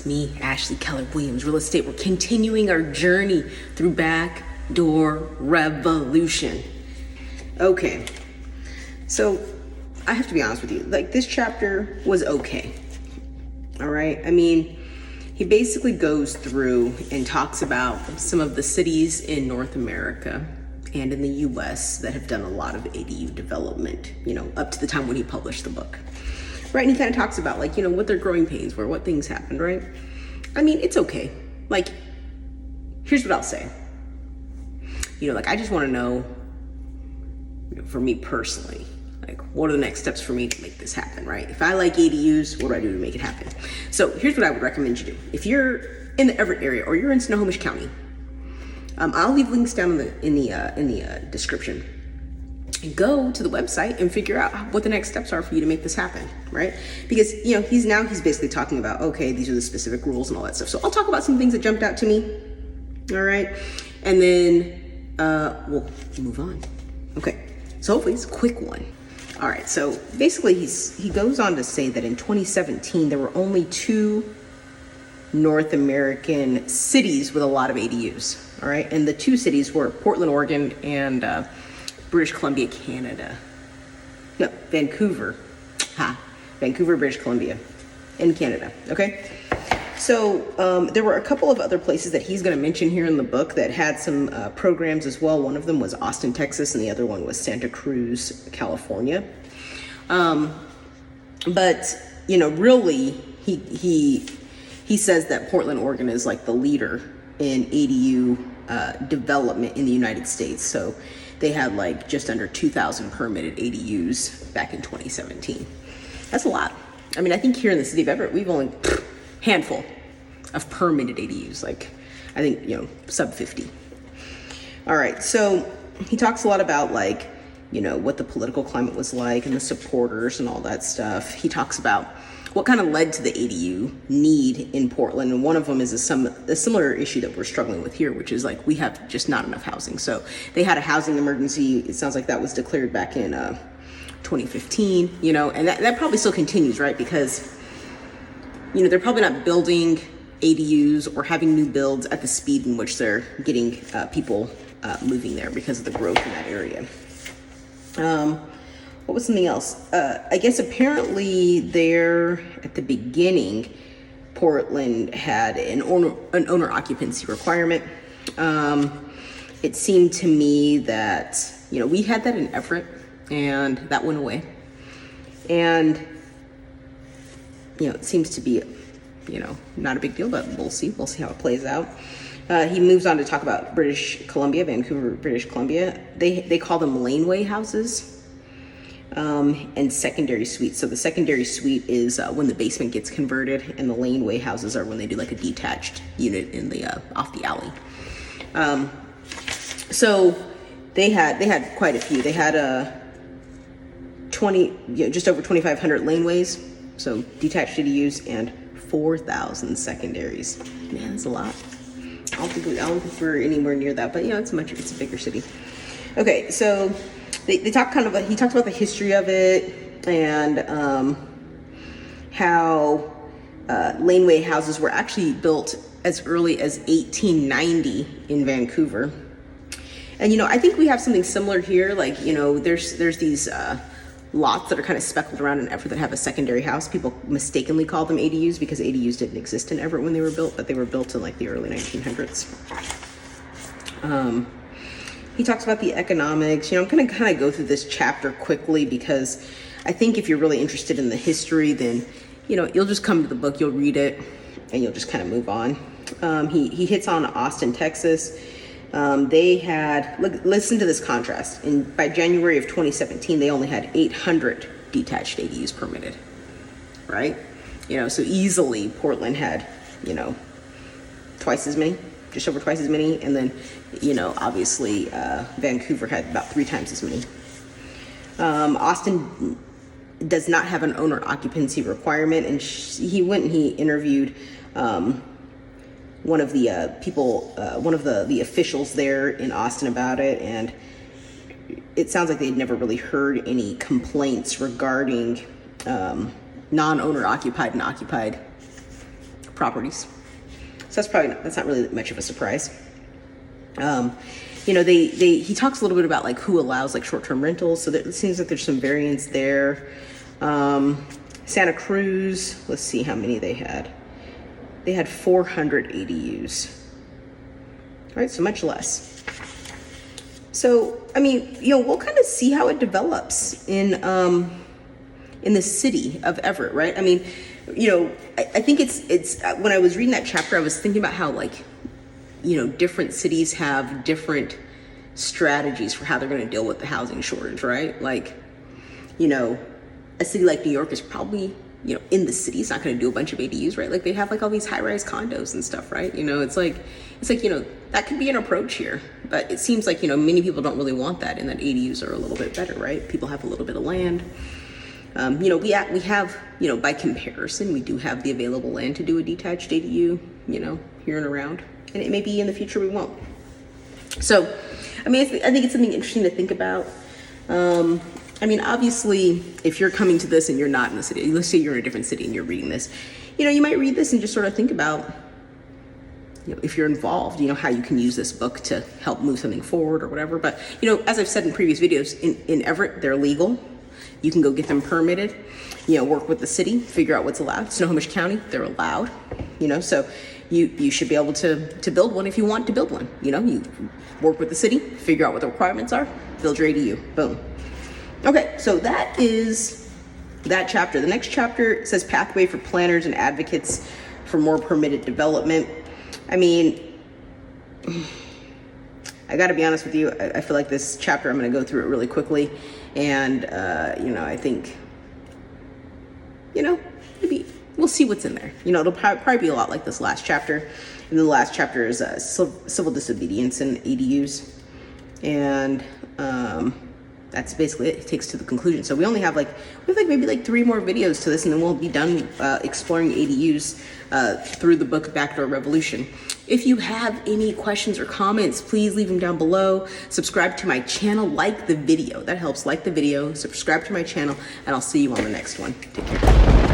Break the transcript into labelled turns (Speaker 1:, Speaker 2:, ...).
Speaker 1: It's me, Ashley Keller Williams, Real Estate. We're continuing our journey through Backdoor Revolution. Okay, so I have to be honest with you. Like, this chapter was okay. All right, I mean, he basically goes through and talks about some of the cities in North America and in the US that have done a lot of ADU development, up to the time when he published the book. Right, and he kind of talks about, like, what their growing pains were, what things happened, right? I mean, it's okay. Like, here's what I'll say. I just want to know, for me personally, like, what are the next steps for me to make this happen, right? If I like ADUs, what do I do to make it happen? So here's what I would recommend you do. If you're in the Everett area or you're in Snohomish County, I'll leave links down in the description. Go to the website and figure out what the next steps are for you to make this happen, right? Because he's basically talking about, okay, these are the specific rules and all that stuff. So I'll talk about some things that jumped out to me, all right? And then we'll move on. Okay, so hopefully it's a quick one. All right, so basically he goes on to say that in 2017 there were only 2 North American cities with a lot of ADUs, all right? And the 2 cities were Portland, Oregon, and British Columbia, Canada. No, Vancouver. Vancouver, British Columbia in Canada, okay? So there were a couple of other places that he's gonna mention here in the book that had some programs as well. One of them was Austin, Texas, and the other one was Santa Cruz, California. But really, he says that Portland, Oregon is like the leader in ADU development in the United States. So they had like just under 2,000 permitted ADUs back in 2017. That's a lot. I mean, I think here in the city of Everett, we've only handful of permitted ADUs, like I think, sub 50. All right, so he talks a lot about like, what the political climate was like and the supporters and all that stuff. He talks about what kind of led to the ADU need in Portland. And one of them is a similar issue that we're struggling with here, which is like, we have just not enough housing. So they had a housing emergency. It sounds like that was declared back in 2015, and that probably still continues, right? Because, they're probably not building ADUs or having new builds at the speed in which they're getting people moving there because of the growth in that area. What was something else? I guess apparently there at the beginning, Portland had an owner occupancy requirement. It seemed to me that, we had that in Everett and that went away. And, it seems to be, not a big deal, but we'll see. We'll see how it plays out. He moves on to talk about British Columbia, Vancouver, British Columbia. They call them laneway houses. And secondary suites. So the secondary suite is when the basement gets converted, and the laneway houses are when they do like a detached unit in the off the alley. So they had quite a few. They had just over 2,500 laneways, so detached ADUs, and 4,000 secondaries. Man, that's a lot. I don't think we're anywhere near that, but it's a bigger city. Okay, so he talked about the history of it and how laneway houses were actually built as early as 1890 in Vancouver. And I think we have something similar here. Like, there's these lots that are kind of speckled around in Everett that have a secondary house. People mistakenly call them ADUs because ADUs didn't exist in Everett when they were built, but they were built in like the early 1900s. He talks about the economics. I'm going to kind of go through this chapter quickly because I think if you're really interested in the history, then, you'll just come to the book, you'll read it, and you'll just kind of move on. He hits on Austin, Texas. They had, listen to this contrast. By January of 2017, they only had 800 detached ADUs permitted, right? So easily Portland had, twice as many. Just over twice as many, and then, obviously, Vancouver had about 3 times as many. Austin does not have an owner occupancy requirement, and he went and he interviewed one of the people, one of the officials there in Austin about it, and it sounds like they'd never really heard any complaints regarding non-owner occupied and occupied properties. So that's not really much of a surprise. You know, he talks a little bit about like who allows like short-term rentals. So it seems like there's some variance there. Santa Cruz, let's see how many they had. They had 400 ADUs. All right, so much less. So, I mean, you know, we'll kind of see how it develops in the city of Everett, right? I mean, you know, I think it's when I was reading that chapter, I was thinking about how, like, you know, different cities have different strategies for how they're going to deal with the housing shortage, right? Like, you know, a city like New York is probably, you know, in the city, it's not going to do a bunch of ADUs, right? Like they have like all these high-rise condos and stuff, right? You know, it's like, you know, that could be an approach here, but it seems like, you know, many people don't really want that, and that ADUs are a little bit better, right? People have a little bit of land. You know, we have, you know, by comparison, we do have the available land to do a detached ADU, you know, here and around, and it may be in the future we won't. So, I mean, I think it's something interesting to think about. I mean, obviously, if you're coming to this and you're not in the city, let's say you're in a different city and you're reading this, you know, you might read this and just sort of think about, you know, if you're involved, you know, how you can use this book to help move something forward or whatever. But, you know, as I've said in previous videos, in Everett, they're legal. You can go get them permitted, you know, work with the city, figure out what's allowed. Snohomish County, they're allowed, you know, so you should be able to build one if you want to build one. You know, you work with the city, figure out what the requirements are, build your ADU, boom. Okay, so that is that chapter. The next chapter says pathway for planners and advocates for more permitted development. I mean, I got to be honest with you. I feel like this chapter, I'm going to go through it really quickly. And, you know, I think, you know, maybe we'll see what's in there. You know, it'll probably be a lot like this last chapter. And the last chapter is civil disobedience and ADUs. And that's basically it. It takes to the conclusion. So we have maybe like 3 more videos to this, and then we'll be done exploring ADUs through the book Backdoor Revolution. If you have any questions or comments, please leave them down below. Subscribe to my channel, like the video. That helps. Like the video, subscribe to my channel, and I'll see you on the next one. Take care.